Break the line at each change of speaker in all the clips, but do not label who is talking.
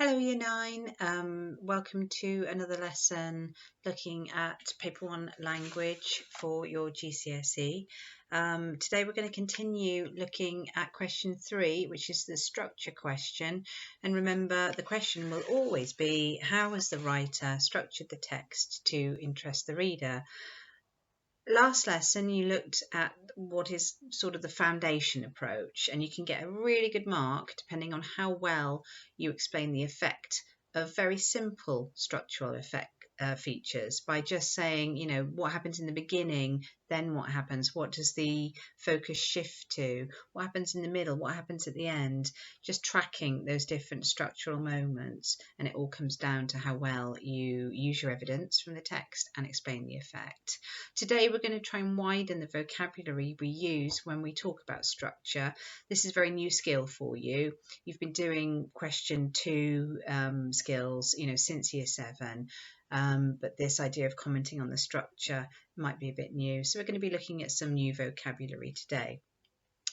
Hello Year 9, welcome to another lesson looking at Paper 1 language for your GCSE. Today we're going to continue looking at question 3, which is the structure question. And remember, the question will always be, how has the writer structured the text to interest the reader? Last lesson you looked at what is sort of the foundation approach, and you can get a really good mark depending on how well you explain the effect of very simple structural features by just saying, you know, what happens in the beginning, then what happens, what does the focus shift to, what happens in the middle, what happens at the end, just tracking those different structural moments, and it all comes down to how well you use your evidence from the text and explain the effect. Today we're going to try and widen the vocabulary we use when we talk about structure. This is a very new skill for you. You've been doing question 2 skills, you know, since year 7. But this idea of commenting on the structure might be a bit new. So we're going to be looking at some new vocabulary today.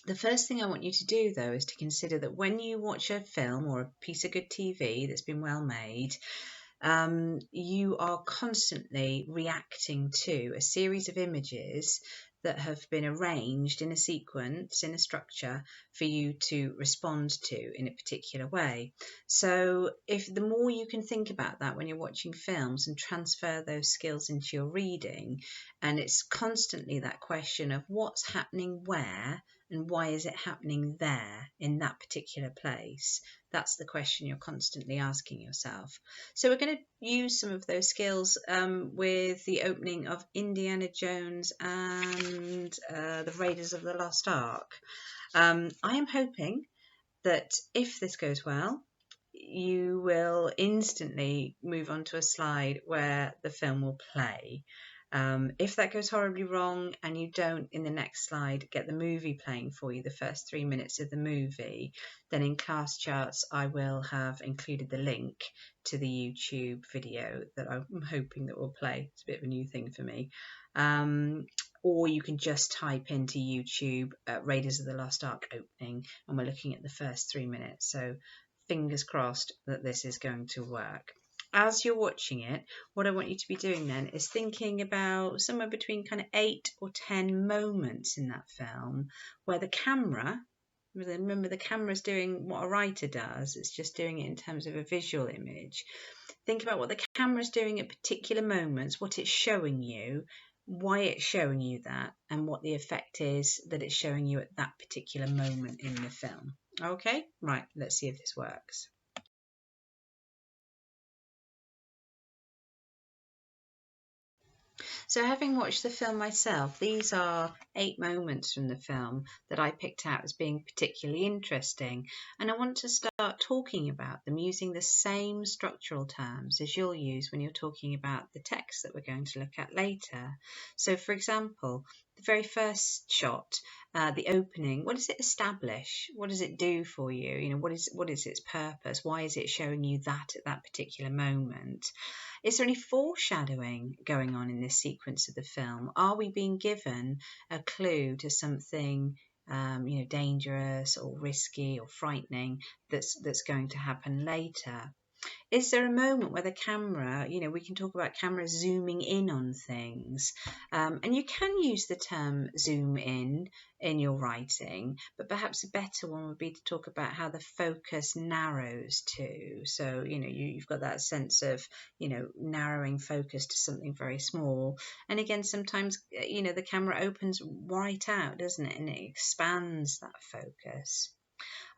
The first thing I want you to do, though, is to consider that when you watch a film or a piece of good TV that's been well made, you are constantly reacting to a series of images that have been arranged in a sequence, in a structure, for you to respond to in a particular way. So if the more you can think about that when you're watching films and transfer those skills into your reading, and it's constantly that question of what's happening where and why is it happening there in that particular place, that's the question you're constantly asking yourself. So we're going to use some of those skills with the opening of Indiana Jones and the Raiders of the Lost Ark. I am hoping that if this goes well, you will instantly move on to a slide where the film will play. If that goes horribly wrong and you don't, in the next slide, get the movie playing for you, the first 3 minutes of the movie, then in class charts I will have included the link to the YouTube video that I'm hoping that will play. It's a bit of a new thing for me. Or you can just type into YouTube Raiders of the Lost Ark opening, and we're looking at the first 3 minutes. So fingers crossed that this is going to work. As you're watching it, what I want you to be doing then is thinking about somewhere between kind of 8 or 10 moments in that film where the camera, remember the camera's doing what a writer does, it's just doing it in terms of a visual image. Think about what the camera's doing at particular moments, what it's showing you, why it's showing you that, and what the effect is that it's showing you at that particular moment in the film. Okay, right, let's see if this works. So having watched the film myself, these are 8 moments from the film that I picked out as being particularly interesting, and I want to start talking about them using the same structural terms as you'll use when you're talking about the text that we're going to look at later. So for example, the very first shot, the opening, what does it establish? What does it do for you? You know, what is its purpose? Why is it showing you that at that particular moment? Is there any foreshadowing going on in this sequence of the film? Are we being given a clue to something dangerous or risky or frightening that's going to happen later? Is there a moment where the camera, we can talk about camera zooming in on things, and you can use the term zoom in your writing, but perhaps a better one would be to talk about how the focus narrows too. So, you've got that sense of, narrowing focus to something very small. And again, sometimes, the camera opens right out, doesn't it? And it expands that focus.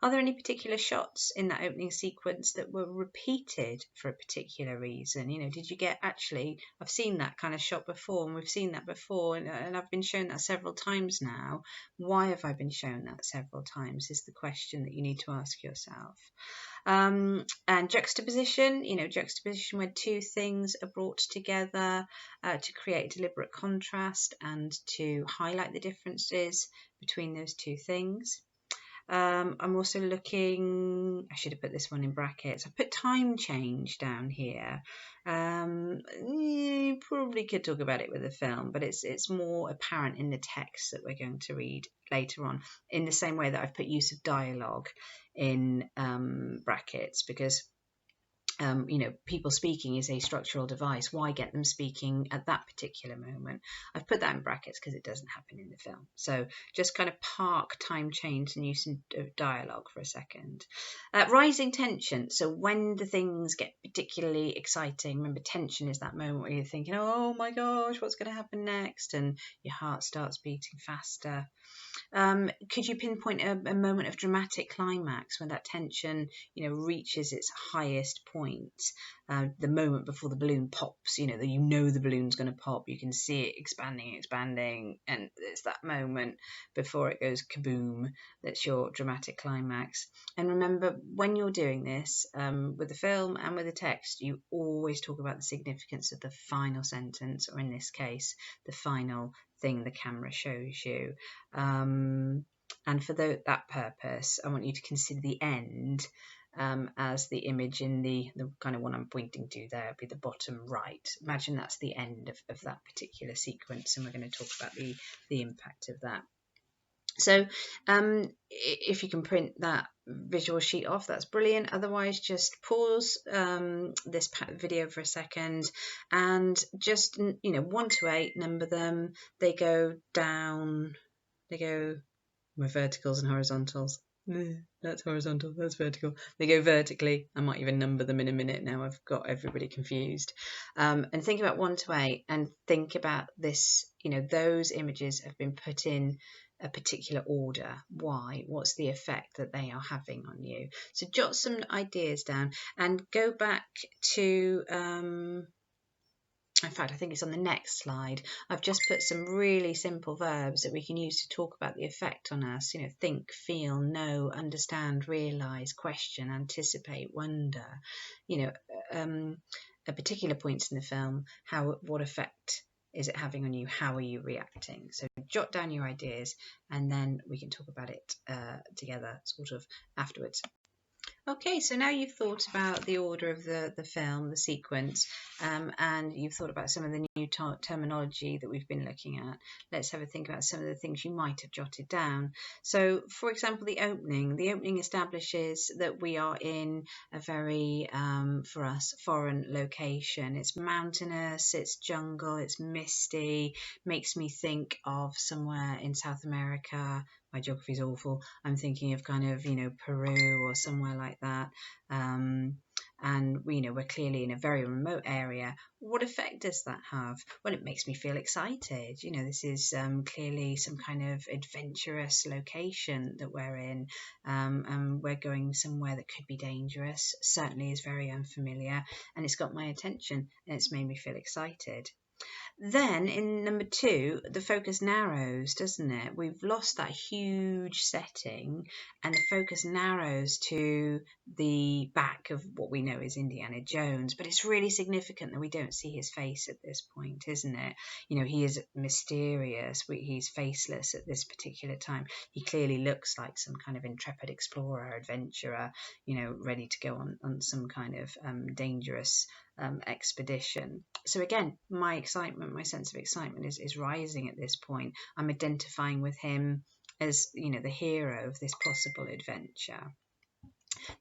Are there any particular shots in that opening sequence that were repeated for a particular reason? Did you get, actually, I've seen that kind of shot before, and we've seen that before, and I've been shown that several times now. Why have I been shown that several times is the question that you need to ask yourself. And juxtaposition, juxtaposition where two things are brought together to create deliberate contrast and to highlight the differences between those two things. I'm also looking, I should have put this one in brackets. I put time change down here. You probably could talk about it with a film, but it's more apparent in the text that we're going to read later on, in the same way that I've put use of dialogue in brackets, because people speaking is a structural device. Why get them speaking at that particular moment? I've put that in brackets because it doesn't happen in the film. So just kind of park time change and use some dialogue for a second. Rising tension. So when the things get particularly exciting, remember, tension is that moment where you're thinking, oh my gosh, what's going to happen next? And your heart starts beating faster. Could you pinpoint a moment of dramatic climax when that tension, reaches its highest point? The moment before the balloon pops, the balloon's going to pop. You can see it expanding, and it's that moment before it goes kaboom that's your dramatic climax. And remember, when you're doing this with the film and with the text, you always talk about the significance of the final sentence, or in this case, the final thing the camera shows you. And for that purpose, I want you to consider the end as the image in the kind of one I'm pointing to there, would be the bottom right. Imagine that's the end of that particular sequence, and we're going to talk about the impact of that. So if you can print that visual sheet off, that's brilliant. Otherwise, just pause this video for a second and just 1 to 8, number them. They go down, they go with verticals and horizontals. That's horizontal, that's vertical. They go vertically. I might even number them in a minute now. I've got everybody confused. And think about 1 to 8 and think about this, those images have been put in a particular order. Why? What's the effect that they are having on you? So jot some ideas down and go back to in fact, I think it's on the next slide. I've just put some really simple verbs that we can use to talk about the effect on us. Think, feel, know, understand, realise, question, anticipate, wonder. At particular points in the film, what effect is it having on you? How are you reacting? So jot down your ideas, and then we can talk about it together sort of afterwards. Okay, so now you've thought about the order of the film, the sequence, and you've thought about some of the new terminology that we've been looking at. Let's have a think about some of the things you might have jotted down. So, for example, the opening establishes that we are in a very, for us, foreign location. It's mountainous, it's jungle, it's misty, makes me think of somewhere in South America. My geography is awful. I'm thinking of kind of, Peru or somewhere like that. And we're clearly in a very remote area. What effect does that have? Well, it makes me feel excited. This is clearly some kind of adventurous location that we're in, and we're going somewhere that could be dangerous. Certainly is very unfamiliar, and it's got my attention, and it's made me feel excited. Then in number 2, the focus narrows, doesn't it? We've lost that huge setting, and the focus narrows to the back of what we know is Indiana Jones. But it's really significant that we don't see his face at this point, isn't it? He is mysterious. He's faceless at this particular time. He clearly looks like some kind of intrepid explorer, adventurer, ready to go on some kind of dangerous expedition. So again, my sense of excitement is rising at this point. I'm identifying with him as the hero of this possible adventure.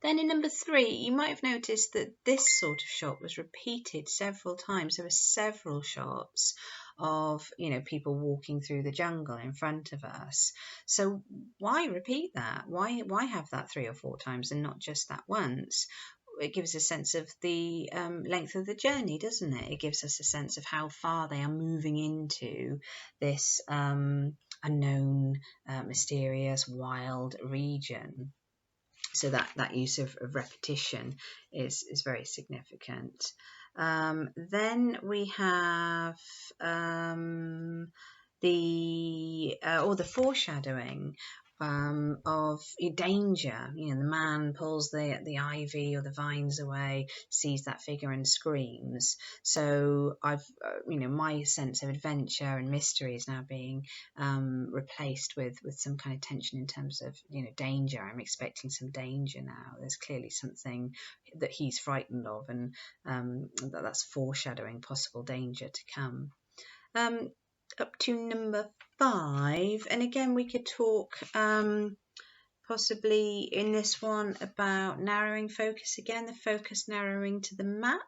Then in number 3, you might have noticed that this sort of shot was repeated several times. There were several shots of people walking through the jungle in front of us. So why repeat that? Why have that 3 or 4 times and not just that once? It gives a sense of the length of the journey, doesn't it? It gives us a sense of how far they are moving into this unknown, mysterious, wild region. So that use of repetition is very significant. Then we have the foreshadowing of danger. The man pulls the ivy or the vines away, sees that figure and screams. So I've my sense of adventure and mystery is now being replaced with some kind of tension in terms of danger. I'm expecting some danger now. There's clearly something that he's frightened of, and that's foreshadowing possible danger to come. Up to number 5, and again we could talk possibly in this one about narrowing focus again, the focus narrowing to the map?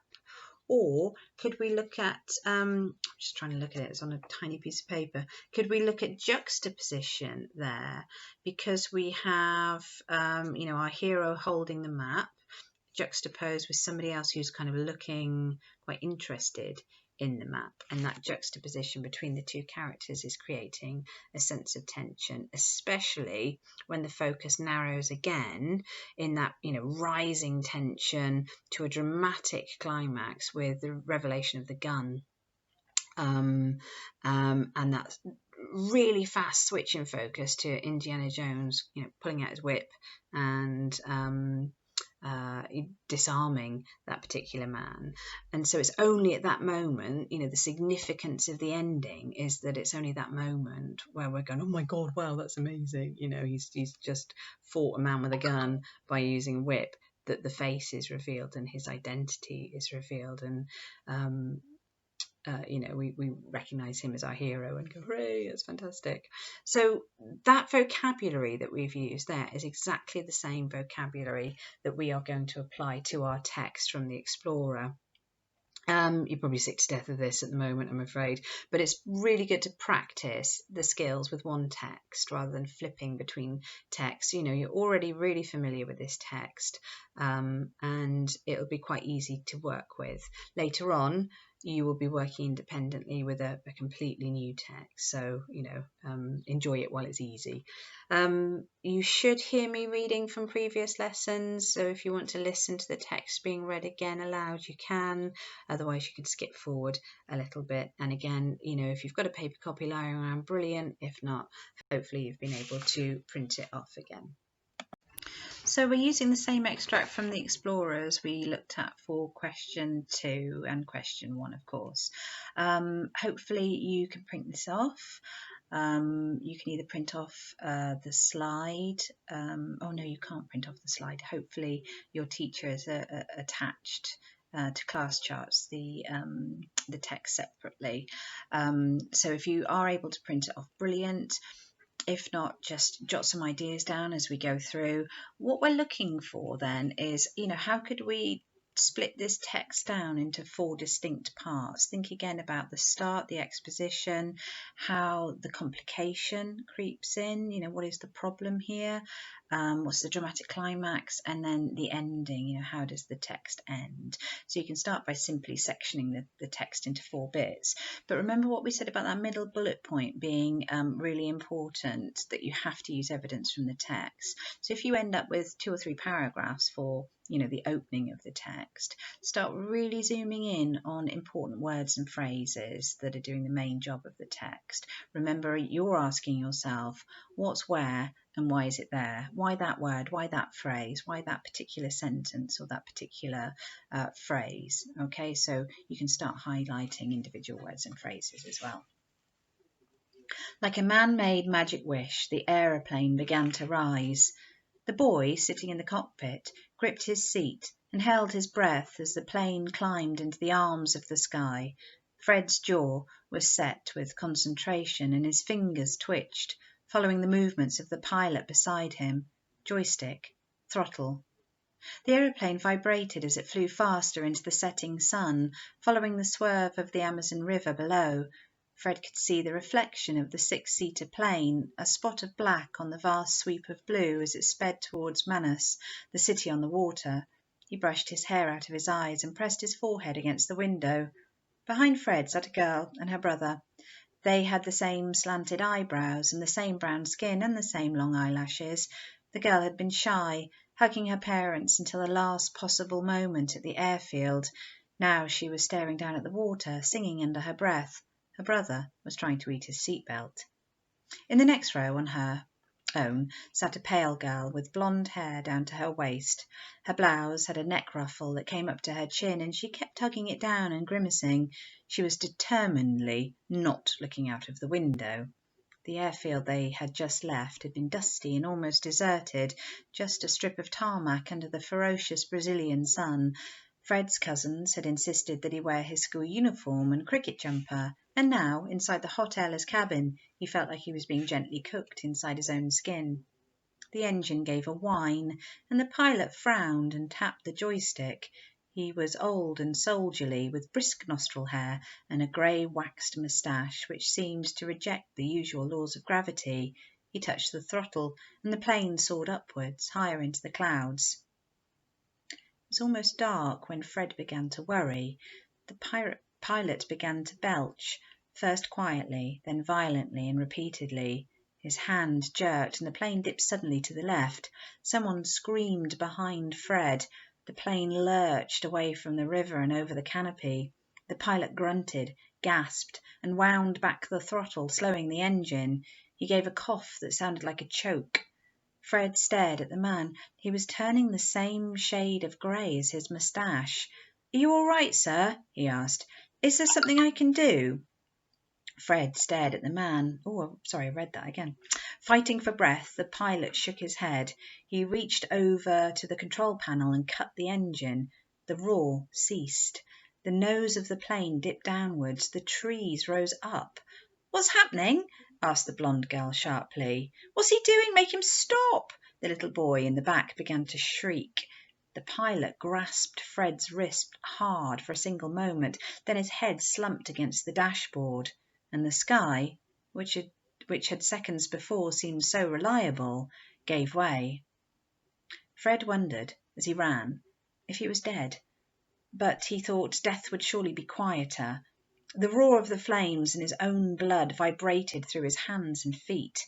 Or could we look at, I'm just trying to look at it, it's on a tiny piece of paper. Could we look at juxtaposition there? Because we have, our hero holding the map, juxtaposed with somebody else who's kind of looking quite interested in the map, and that juxtaposition between the two characters is creating a sense of tension, especially when the focus narrows again in that rising tension to a dramatic climax with the revelation of the gun, and that really fast switch in focus to Indiana Jones pulling out his whip and disarming that particular man. And so it's only at that moment, the significance of the ending is that it's only that moment where we're going, oh my God, wow, that's amazing. He's just fought a man with a gun by using a whip, that the face is revealed and his identity is revealed. And we recognize him as our hero and go, hooray, that's fantastic. So that vocabulary that we've used there is exactly the same vocabulary that we are going to apply to our text from the Explorer. You're probably sick to death of this at the moment, I'm afraid, but it's really good to practice the skills with one text rather than flipping between texts. You're already really familiar with this text, and it'll be quite easy to work with. Later on, you will be working independently with a completely new text, so enjoy it while it's easy. You should hear me reading from previous lessons, so if you want to listen to the text being read again aloud, you can. Otherwise, you can skip forward a little bit. And again, if you've got a paper copy lying around, brilliant. If not, hopefully you've been able to print it off again. So we're using the same extract from the Explorer as we looked at for question 2 and question 1, of course. Hopefully you can print this off. You can either print off the slide. Oh no, you can't print off the slide. Hopefully your teacher has attached to class charts the text separately. So if you are able to print it off, brilliant. If not, just jot some ideas down as we go through. What we're looking for then is, how could we split this text down into 4 distinct parts? Think again about the start, the exposition, how the complication creeps in, what is the problem here, what's the dramatic climax, and then the ending, how does the text end? So you can start by simply sectioning the text into 4 bits. But remember what we said about that middle bullet point being really important, that you have to use evidence from the text. So if you end up with 2 or 3 paragraphs for the opening of the text, start really zooming in on important words and phrases that are doing the main job of the text. Remember, you're asking yourself, what's where and why is it there? Why that word? Why that phrase? Why that particular sentence or that particular phrase? Okay, so you can start highlighting individual words and phrases as well. Like a man-made magic wish, the aeroplane began to rise. The boy, sitting in the cockpit, gripped his seat and held his breath as the plane climbed into the arms of the sky. Fred's jaw was set with concentration and his fingers twitched, following the movements of the pilot beside him. Joystick, throttle. The aeroplane vibrated as it flew faster into the setting sun, following the swerve of the Amazon River below. Fred could see the reflection of the 6-seater plane, a spot of black on the vast sweep of blue as it sped towards Manus, the city on the water. He brushed his hair out of his eyes and pressed his forehead against the window. Behind Fred sat a girl and her brother. They had the same slanted eyebrows and the same brown skin and the same long eyelashes. The girl had been shy, hugging her parents until the last possible moment at the airfield. Now she was staring down at the water, singing under her breath. Her brother was trying to eat his seatbelt. In the next row on her own sat a pale girl with blonde hair down to her waist. Her blouse had a neck ruffle that came up to her chin, and she kept tugging it down and grimacing. She was determinedly not looking out of the window. The airfield they had just left had been dusty and almost deserted, just a strip of tarmac under the ferocious Brazilian sun. Fred's cousins had insisted that he wear his school uniform and cricket jumper, and now, inside the hot airless cabin, he felt like he was being gently cooked inside his own skin. The engine gave a whine, and the pilot frowned and tapped the joystick. He was old and soldierly, with brisk nostril hair and a grey waxed moustache which seemed to reject the usual laws of gravity. He touched the throttle, and the plane soared upwards, higher into the clouds. It was almost dark when Fred began to worry. The pilot began to belch, first quietly, then violently and repeatedly. His hand jerked, and the plane dipped suddenly to the left. Someone screamed behind Fred. The plane lurched away from the river and over the canopy. The pilot grunted, gasped, and wound back the throttle, slowing the engine. He gave a cough that sounded like a choke. Fred stared at the man. He was turning the same shade of grey as his moustache. "Are you all right, sir?" he asked. "Is there something I can do?" Fred stared at the man. Oh, sorry, I read that again. Fighting for breath, the pilot shook his head. He reached over to the control panel and cut the engine. The roar ceased. The nose of the plane dipped downwards. The trees rose up. "What's happening?" asked the blonde girl sharply. "What's he doing? Make him stop!" The little boy in the back began to shriek. The pilot grasped Fred's wrist hard for a single moment, then his head slumped against the dashboard, and the sky, which had seconds before seemed so reliable, gave way. Fred wondered, as he ran, if he was dead, but he thought death would surely be quieter. The roar of the flames and his own blood vibrated through his hands and feet.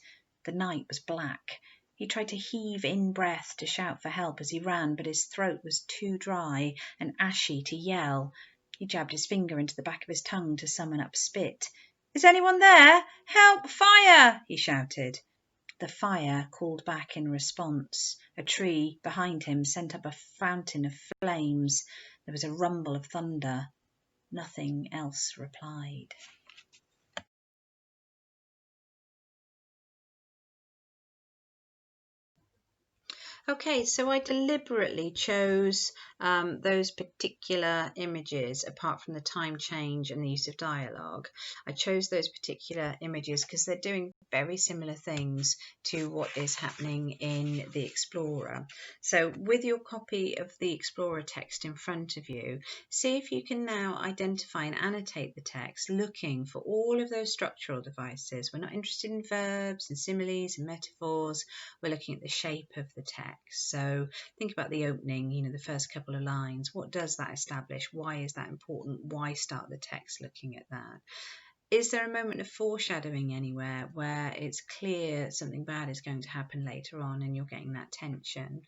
The night was black. He tried to heave in breath to shout for help as he ran, but his throat was too dry and ashy to yell. He jabbed his finger into the back of his tongue to summon up spit. "Is anyone there? Help! Fire!" he shouted. The fire called back in response. A tree behind him sent up a fountain of flames. There was a rumble of thunder. Nothing else replied. Okay, so I deliberately chose those particular images, apart from the time change and the use of dialogue. I chose those particular images because they're doing very similar things to what is happening in the Explorer. So with your copy of the Explorer text in front of you, see if you can now identify and annotate the text, looking for all of those structural devices. We're not interested in verbs and similes and metaphors. We're looking at the shape of the text. So think about the opening, the first couple of lines. What does that establish? Why is that important? Why start the text looking at that? Is there a moment of foreshadowing anywhere where it's clear something bad is going to happen later on and you're getting that tension?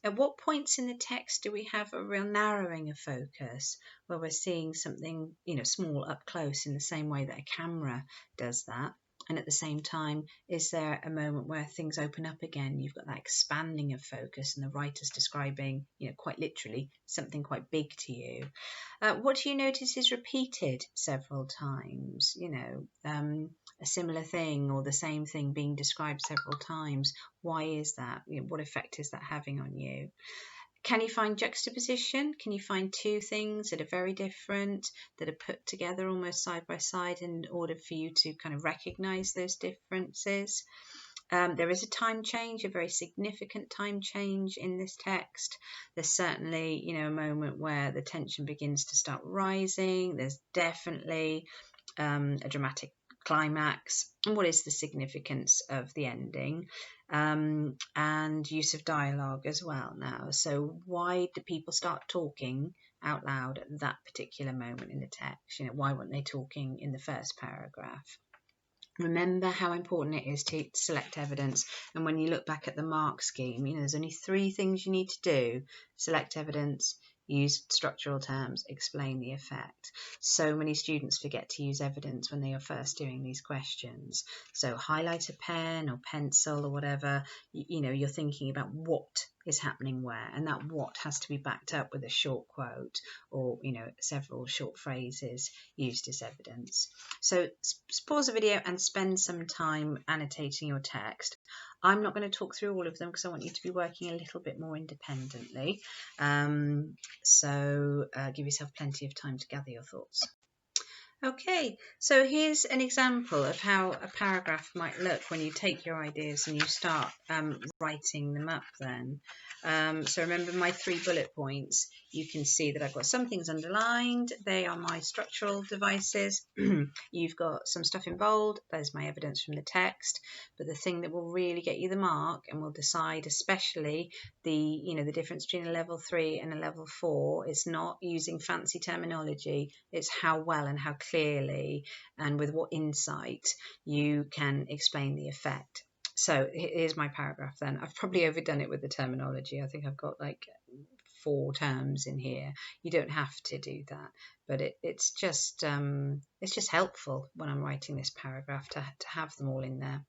At what points in the text do we have a real narrowing of focus, where we're seeing something, small up close in the same way that a camera does that? And at the same time, is there a moment where things open up again? You've got that expanding of focus and the writer's describing, quite literally, something quite big to you. What do you notice is repeated several times? A similar thing or the same thing being described several times. Why is that? What effect is that having on you? Can you find juxtaposition? Can you find two things that are very different, that are put together almost side by side in order for you to kind of recognize those differences? There is a time change, a very significant time change in this text. There's certainly, a moment where the tension begins to start rising. There's definitely a dramatic climax. And what is the significance of the ending? And use of dialogue as well now. So why do people start talking out loud at that particular moment in the text? Why weren't they talking in the first paragraph? Remember how important it is to select evidence. And when you look back at the mark scheme, there's only 3 things you need to do: select evidence, use structural terms, explain the effect. So many students forget to use evidence when they are first doing these questions. So highlight a pen or pencil or whatever, you're thinking about what is happening where, and that what has to be backed up with a short quote or several short phrases used as evidence. So pause the video and spend some time annotating your text. I'm not going to talk through all of them because I want you to be working a little bit more independently. So give yourself plenty of time to gather your thoughts. Okay, so here's an example of how a paragraph might look when you take your ideas and you start writing them up then. So remember my 3 bullet points. You can see that I've got some things underlined. They are my structural devices. You've got some stuff in bold. There's my evidence from the text. But the thing that will really get you the mark and will decide especially the difference between a level 3 and a level 4 is not using fancy terminology. It's how well and how clearly and with what insight you can explain the effect. So here's my paragraph then. I've probably overdone it with the terminology. I think I've got like 4 terms in here. You don't have to do that, but it's just helpful when I'm writing this paragraph to have them all in there.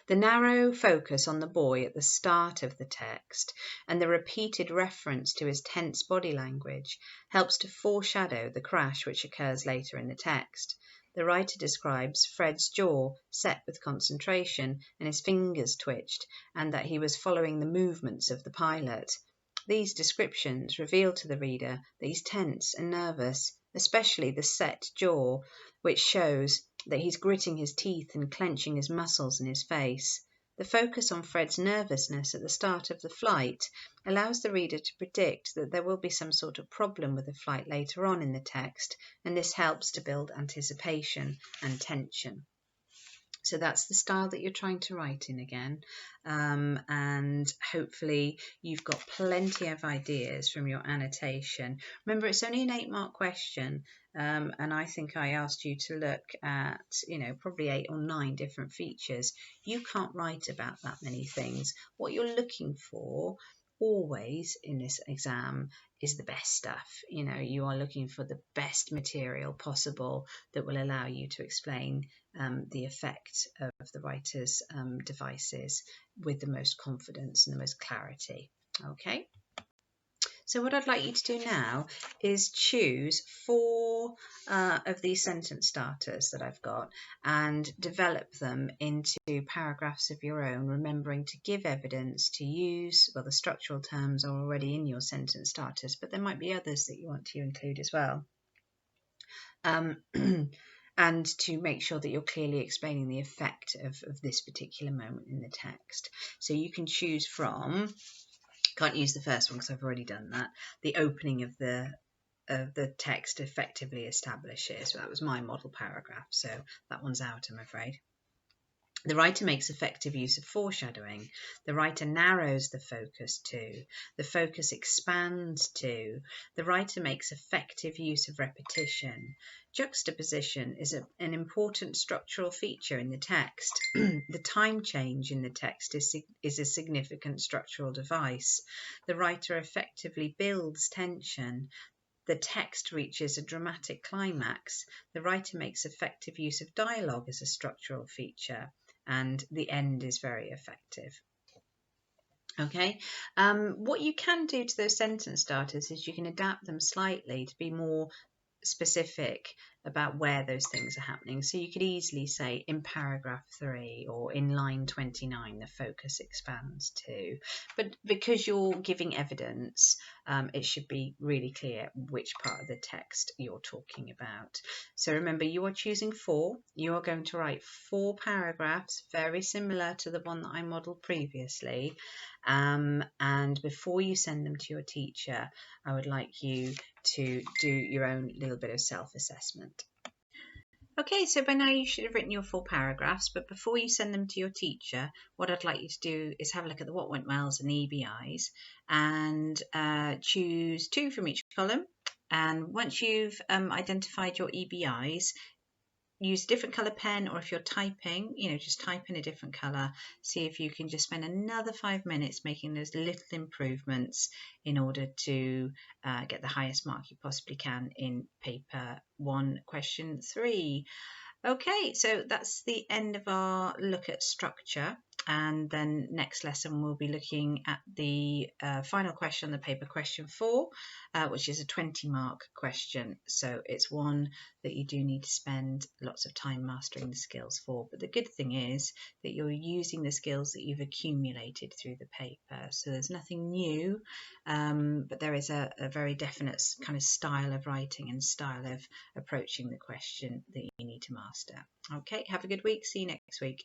The narrow focus on the boy at the start of the text and the repeated reference to his tense body language helps to foreshadow the crash which occurs later in the text. The writer describes Fred's jaw set with concentration and his fingers twitched, and that he was following the movements of the pilot. These descriptions reveal to the reader that he's tense and nervous, especially the set jaw, which shows that he's gritting his teeth and clenching his muscles in his face. The focus on Fred's nervousness at the start of the flight allows the reader to predict that there will be some sort of problem with the flight later on in the text, and this helps to build anticipation and tension. So that's the style that you're trying to write in again, and hopefully you've got plenty of ideas from your annotation. Remember, it's only an 8-mark question, and I think I asked you to look at, probably 8 or 9 different features. You can't write about that many things. What you're looking for always in this exam is the best stuff. You are looking for the best material possible that will allow you to explain the effect of the writer's devices with the most confidence and the most clarity. Okay. So what I'd like you to do now is choose 4 of these sentence starters that I've got and develop them into paragraphs of your own, remembering to give evidence, to use, well, the structural terms are already in your sentence starters, but there might be others that you want to include as well. And to make sure that you're clearly explaining the effect of this particular moment in the text. So you can choose from, can't use the first one because I've already done that, the opening of the text effectively establishes. So that was my model paragraph, so that one's out, I'm afraid. The writer makes effective use of foreshadowing. The writer narrows the focus to. The focus expands to. The writer makes effective use of repetition. Juxtaposition is an important structural feature in the text. The time change in the text is a significant structural device. The writer effectively builds tension. The text reaches a dramatic climax. The writer makes effective use of dialogue as a structural feature. And the end is very effective. Okay, what you can do to those sentence starters is you can adapt them slightly to be more specific about where those things are happening. So you could easily say in paragraph 3 or in line 29 the focus expands to, but because you're giving evidence, it should be really clear which part of the text you're talking about. So remember, you are choosing 4. You are going to write 4 paragraphs very similar to the one that I modelled previously, and before you send them to your teacher, I would like you to do your own little bit of self-assessment. Okay, so by now you should have written your 4 paragraphs, but before you send them to your teacher, what I'd like you to do is have a look at the what went wells and the EBIs and choose 2 from each column. And once you've identified your EBIs, use a different colour pen, or if you're typing, just type in a different colour. See if you can just spend another 5 minutes making those little improvements in order to get the highest mark you possibly can in paper 1, question 3. Okay, so that's the end of our look at structure. and then next lesson we'll be looking at the final question on the paper, question 4, which is a 20-mark question. So it's one that you do need to spend lots of time mastering the skills for. But the good thing is that you're using the skills that you've accumulated through the paper. So there's nothing new, but there is a very definite kind of style of writing and style of approaching the question that you need to master. Okay, have a good week. See you next week.